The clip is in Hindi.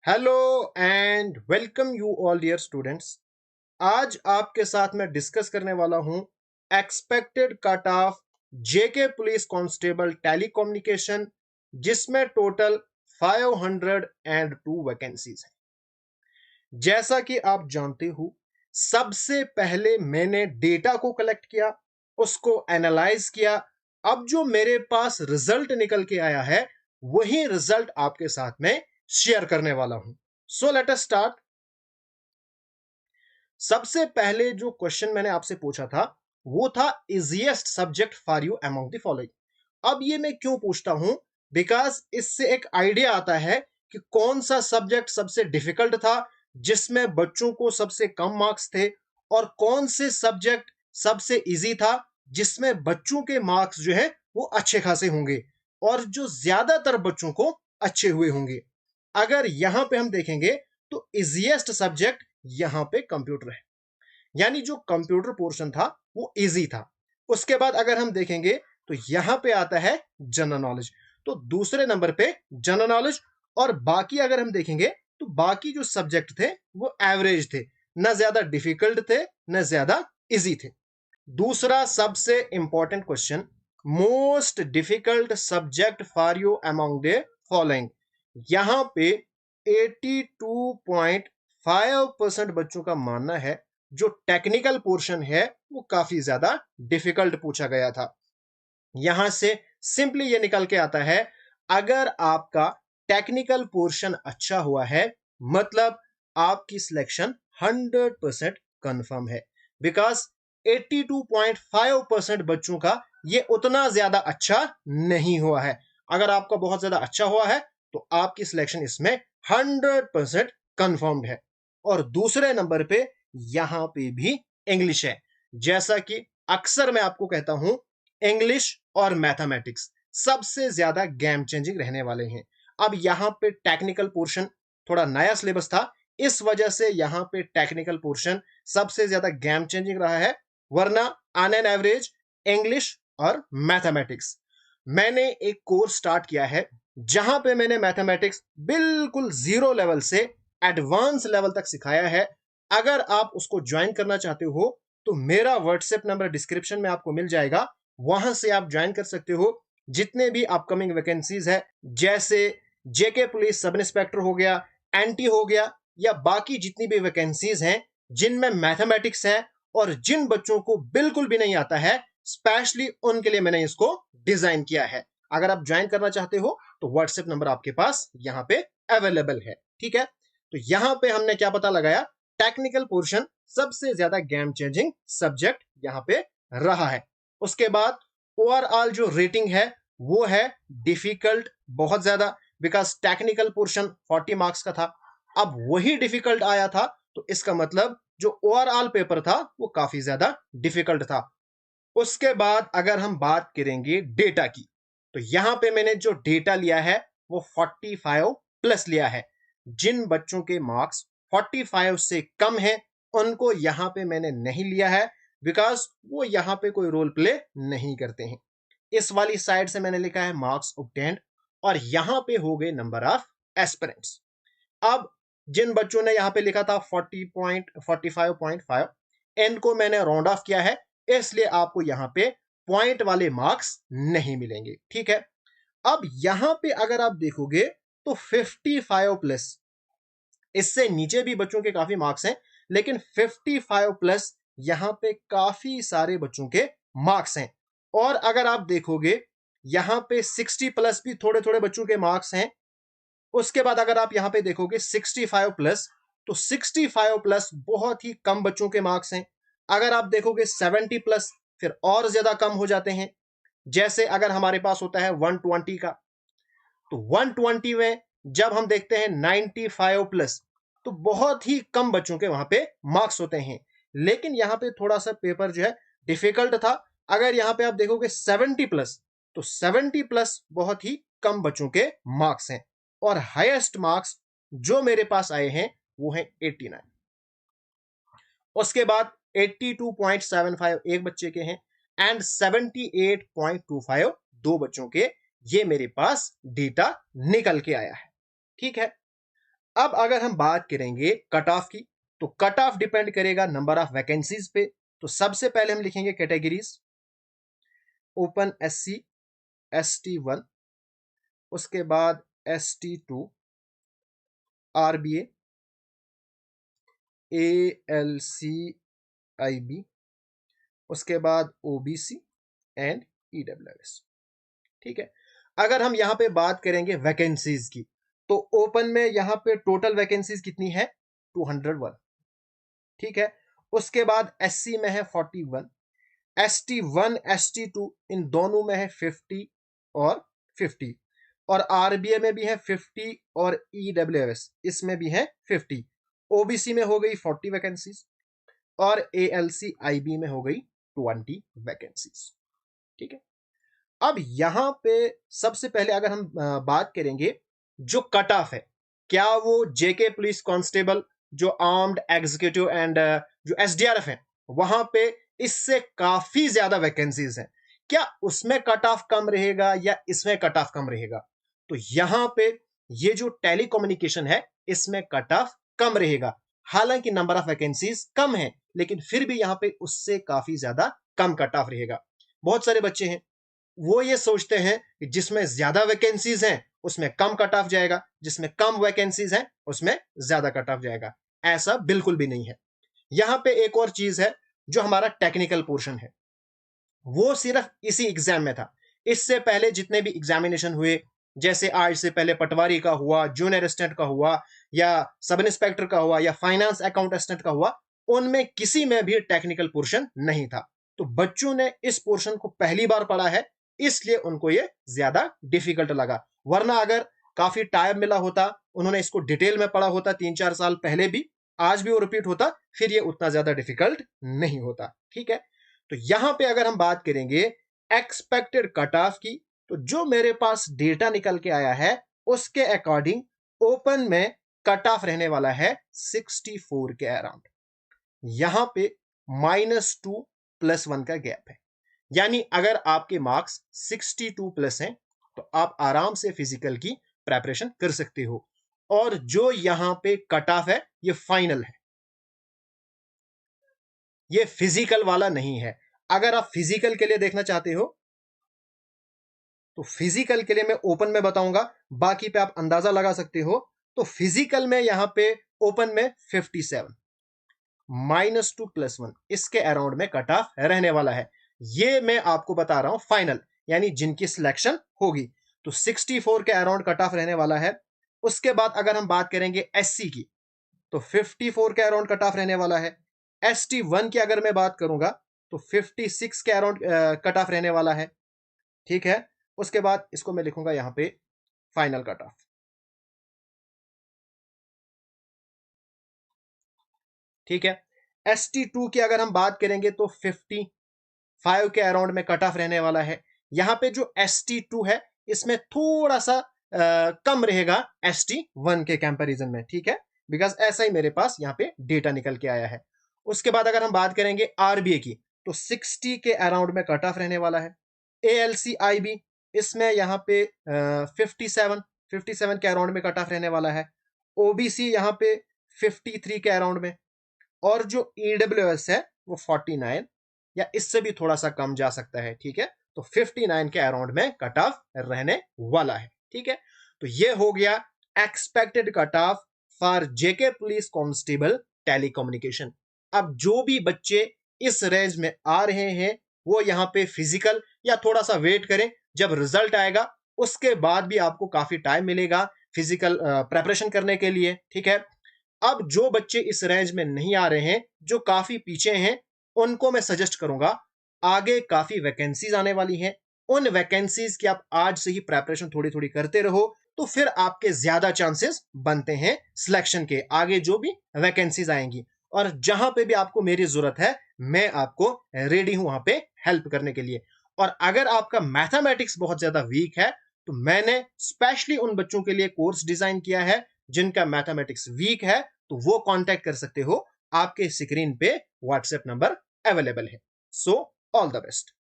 Hello and welcome you all dear students. आज आपके साथ मैं डिस्कस करने वाला हूं expected cut off JK police constable telecommunication, जिसमें टोटल 502 वैकेंसीज हैं। जैसा कि आप जानते हो, सबसे पहले मैंने डेटा को कलेक्ट किया, उसको एनालाइज किया। अब जो मेरे पास रिजल्ट निकल के आया है, वही रिजल्ट आपके साथ में शेयर करने वाला हूं। So let us start. सबसे पहले जो क्वेश्चन मैंने आपसे पूछा था वो था easiest subject for you among the following. अब ये मैं क्यों पूछता हूं? बिकॉज इससे एक आइडिया आता है कि कौन सा सब्जेक्ट सबसे डिफिकल्ट था, जिसमें बच्चों को सबसे कम मार्क्स थे, और कौन से सब्जेक्ट सबसे इजी था, जिसमें बच्चों के मार्क्स जो है वो अच्छे खासे होंगे और जो ज्यादातर बच्चों को अच्छे हुए होंगे। अगर यहां पे हम देखेंगे तो इजीएस्ट सब्जेक्ट यहां पे कंप्यूटर है, यानी जो कंप्यूटर पोर्शन था वो इजी था। उसके बाद अगर हम देखेंगे तो यहां पे आता है जनरल नॉलेज, तो दूसरे नंबर पे जनरल नॉलेज। और बाकी अगर हम देखेंगे तो बाकी जो सब्जेक्ट थे वो एवरेज थे, न ज्यादा डिफिकल्ट थे न ज्यादा इजी थे। दूसरा सबसे important question, most difficult subject for you among the following. यहां पे 82.5% बच्चों का मानना है जो टेक्निकल पोर्शन है वो काफी ज्यादा डिफिकल्ट पूछा गया था। यहां से सिंपली ये निकल के आता है, अगर आपका टेक्निकल पोर्शन अच्छा हुआ है मतलब आपकी सिलेक्शन 100% कंफर्म है। बिकॉज 82.5% बच्चों का ये उतना ज्यादा अच्छा नहीं हुआ है। अगर आपका बहुत ज्यादा अच्छा हुआ है तो आपकी सिलेक्शन इसमें 100% कंफर्म्ड है। और दूसरे नंबर पे यहां पे भी इंग्लिश है। जैसा कि अक्सर मैं आपको कहता हूं, इंग्लिश और मैथमेटिक्स सबसे ज्यादा गेम चेंजिंग रहने वाले हैं। अब यहां पे टेक्निकल पोर्शन थोड़ा नया सिलेबस था, इस वजह से यहां पे टेक्निकल पोर्शन सबसे ज्यादा गेम चेंजिंग रहा है। वरना ऑन एन एवरेज इंग्लिश और मैथमेटिक्स, मैंने एक कोर्स स्टार्ट किया है जहां पे मैंने मैथमेटिक्स बिल्कुल जीरो लेवल से एडवांस लेवल तक सिखाया है। अगर आप उसको ज्वाइन करना चाहते हो तो मेरा व्हाट्सएप नंबर डिस्क्रिप्शन में आपको मिल जाएगा, वहां से आप ज्वाइन कर सकते हो। जितने भी अपकमिंग वैकेंसीज है, जैसे जेके पुलिस सब इंस्पेक्टर हो गया, एनटी हो गया, या बाकी जितनी भी वैकेंसीज हैं जिनमें मैथमेटिक्स है और जिन बच्चों को बिल्कुल भी नहीं आता है, स्पेशली उनके लिए मैंने इसको डिजाइन किया है। अगर आप ज्वाइन करना चाहते हो तो व्हाट्सएप नंबर आपके पास यहाँ पे अवेलेबल है। ठीक है, तो यहां पे हमने क्या पता लगाया, टेक्निकल पोर्शन सबसे ज्यादा गेम चेंजिंग सब्जेक्ट यहां पे रहा है। उसके बाद ओवरऑल जो रेटिंग है वो है डिफिकल्ट बहुत ज्यादा, बिकॉज टेक्निकल पोर्शन 40 मार्क्स का था। अब वही डिफिकल्ट आया था तो इसका मतलब जो ओवरऑल पेपर था वो काफी ज्यादा डिफिकल्ट था। उसके बाद अगर हम बात करेंगे डेटा की, तो यहां पे मैंने जो डेटा लिया है वो 45 प्लस लिया है। जिन बच्चों के मार्क्स 45 से कम है उनको यहां पे मैंने नहीं लिया है, बिकॉज वो यहां पे कोई रोल प्ले नहीं करते हैं। इस वाली साइड से मैंने लिखा है मार्क्स ऑब्टेन्ड, और यहां पे हो गए नंबर ऑफ एस्पिरेंट्स। अब जिन बच्चों ने यहां पे लिखा था 40.45.5, इनको मैंने राउंड ऑफ किया है, इसलिए आपको यहां पे पॉइंट वाले मार्क्स नहीं मिलेंगे। ठीक है, अब यहां पे अगर आप देखोगे तो 55 प्लस, इससे नीचे भी बच्चों के काफी मार्क्स हैं, लेकिन 55 प्लस यहां पे काफी सारे बच्चों के मार्क्स हैं। और अगर आप देखोगे यहां पे 60 प्लस भी थोड़े थोड़े बच्चों के मार्क्स हैं। उसके बाद अगर आप यहां पे देखोगे 65 प्लस, तो 65 प्लस बहुत ही कम बच्चों के मार्क्स हैं। अगर आप देखोगे 70 प्लस, फिर और ज्यादा कम हो जाते हैं। जैसे अगर हमारे पास होता है 120 का, तो 120 में जब हम देखते हैं 95 प्लस, तो बहुत ही कम बच्चों के वहां पे मार्क्स होते हैं। लेकिन यहां पे थोड़ा सा पेपर जो है डिफिकल्ट था। अगर यहां पे आप देखोगे 70 प्लस, तो 70 प्लस बहुत ही कम बच्चों के मार्क्स हैं। और हाईएस्ट मार्क्स जो मेरे पास आए हैं वो है 89। उसके बाद 82.75 एक बच्चे के हैं, एंड 78.25 दो बच्चों के। ये मेरे पास डेटा निकल के आया है। ठीक है, अब अगर हम बात करेंगे कट ऑफ की, तो कट ऑफ डिपेंड करेगा नंबर ऑफ वैकेंसीज पे। तो सबसे पहले हम लिखेंगे कैटेगरीज, ओपन SC ST1, उसके बाद ST2, RBA, ALCIB, उसके बाद OBC एंड EWS। ठीक है। अगर हम यहां पे बात करेंगे वैकेंसीज की, तो ओपन में यहां पे टोटल वैकेंसीज कितनी है? 201। ठीक है। उसके बाद SC में है 41, ST1 ST2 इन दोनों में है 50 और 50, और RBA में भी है 50 और EWS इसमें भी है 50। OBC में हो गई 40 वैकेंसीज और ALCIB में हो गई 20 वैकेंसीज। ठीक है। अब यहां पे सबसे पहले अगर हम बात करेंगे जो कट ऑफ है, क्या वो जेके पुलिस कांस्टेबल, जो आर्म्ड एग्जीक्यूटिव एंड जो SDRF है, वहां पे इससे काफी ज्यादा वैकेंसीज हैं, क्या उसमें कट ऑफ कम रहेगा या इसमें कट ऑफ कम रहेगा? तो यहां पे ये जो टेलीकम्युनिकेशन है इसमें कट ऑफ कम रहेगा। हालांकि नंबर ऑफ वैकेंसीज कम है, लेकिन फिर भी यहां पे उससे काफी ज्यादा कम कट ऑफ रहेगा। बहुत सारे बच्चे हैं वो ये सोचते हैं कि जिसमें ज्यादा वैकेंसीज हैं उसमें कम कट ऑफ जाएगा, जिसमें कम वैकेंसीज हैं उसमें ज्यादा कट ऑफ जाएगा। ऐसा बिल्कुल भी नहीं है। यहां पे एक और चीज है, जो हमारा टेक्निकल पोर्शन है वो सिर्फ इसी एग्जाम में था। इससे पहले जितने भी एग्जामिनेशन हुए, जैसे आज से पहले पटवारी का हुआ, जूनियर असिस्टेंट का हुआ, या सब इंस्पेक्टर का हुआ, या फाइनेंस अकाउंट असिस्टेंट का हुआ, उनमें किसी में भी टेक्निकल पोर्शन नहीं था। तो बच्चों ने इस पोर्शन को पहली बार पढ़ा है, इसलिए उनको ये ज्यादा डिफिकल्ट लगा। वरना अगर काफी टाइम मिला होता, उन्होंने इसको डिटेल में पढ़ा होता 3-4 साल पहले भी, आज भी वो रिपीट होता, फिर ये उतना ज्यादा डिफिकल्ट नहीं होता। ठीक है। तो यहां पे अगर हम बात करेंगे एक्सपेक्टेड कट ऑफ की, तो जो मेरे पास डेटा निकल के आया है उसके अकॉर्डिंग ओपन में कट ऑफ रहने वाला है 64 के अराउंड। यहां पे -2 +1 का गैप है, यानी अगर आपके मार्क्स 62 प्लस हैं तो आप आराम से फिजिकल की प्रेपरेशन कर सकते हो। और जो यहां पे कट ऑफ है ये फाइनल है, ये फिजिकल वाला नहीं है। अगर आप फिजिकल के लिए देखना चाहते हो तो फिजिकल के लिए मैं ओपन में बताऊंगा, बाकी पे आप अंदाजा लगा सकते हो। तो फिजिकल में यहां पे ओपन में 57, -2 +1 इसके अराउंड में कट ऑफ रहने वाला है। ये मैं आपको बता रहा हूं फाइनल, यानी जिनकी सिलेक्शन होगी। तो 64 के अराउंड कट ऑफ रहने वाला है। उसके बाद अगर हम बात करेंगे SC की, तो 54 के अराउंड कट ऑफ रहने वाला है। ST1 की अगर मैं बात करूंगा तो 56 के अराउंड कट ऑफ रहने वाला है। ठीक है। उसके बाद इसको मैं लिखूंगा यहां पे फाइनल कट ऑफ। ठीक है। ST2 की अगर हम बात करेंगे तो 55 के अराउंड में कट ऑफ रहने वाला है। यहां पे जो ST2 है इसमें थोड़ा सा कम रहेगा ST1 के कंपैरिजन में। ठीक है। बिकॉज ऐसा ही मेरे पास यहाँ पे डेटा निकल के आया है। उसके बाद अगर हम बात करेंगे RBA की, तो 60 के अराउंड में कट ऑफ रहने वाला है। ALCIB इसमें यहाँ पे 57 के अराउंड में कट ऑफ रहने वाला है। OBC यहाँ पे 53 के अराउंड में, और जो EWS है वो 49 या इससे भी थोड़ा सा कम जा सकता है। ठीक है। तो 59 के अराउंड में कट ऑफ रहने वाला है। ठीक है। तो ये हो गया expected cut of for JK police constable telecommunication. अब जो भी बच्चे इस रेंज में आ रहे हैं वो यहाँ पे फिजिकल या थोड़ा सा वेट करें, जब रिजल्ट आएगा उसके बाद भी आपको काफी टाइम मिलेगा फिजिकल प्रेपरेशन करने के लिए। ठीक है। अब जो बच्चे इस रेंज में नहीं आ रहे हैं, जो काफी पीछे हैं, उनको मैं सजेस्ट करूंगा, आगे काफी वैकेंसीज आने वाली हैं, उन वैकेंसीज की आप आज से ही प्रेपरेशन थोड़ी थोड़ी करते रहो, तो फिर आपके ज्यादा चांसेस बनते हैं सिलेक्शन के, आगे जो भी वैकेंसीज आएंगी। और जहां पे भी आपको मेरी जरूरत है मैं आपको रेडी हूं वहां पे हेल्प करने के लिए। और अगर आपका मैथमेटिक्स बहुत ज्यादा वीक है तो मैंने स्पेशली उन बच्चों के लिए कोर्स डिजाइन किया है जिनका मैथमेटिक्स वीक है, तो वो कांटेक्ट कर सकते हो। आपके स्क्रीन पे व्हाट्सएप नंबर अवेलेबल है। So all the best.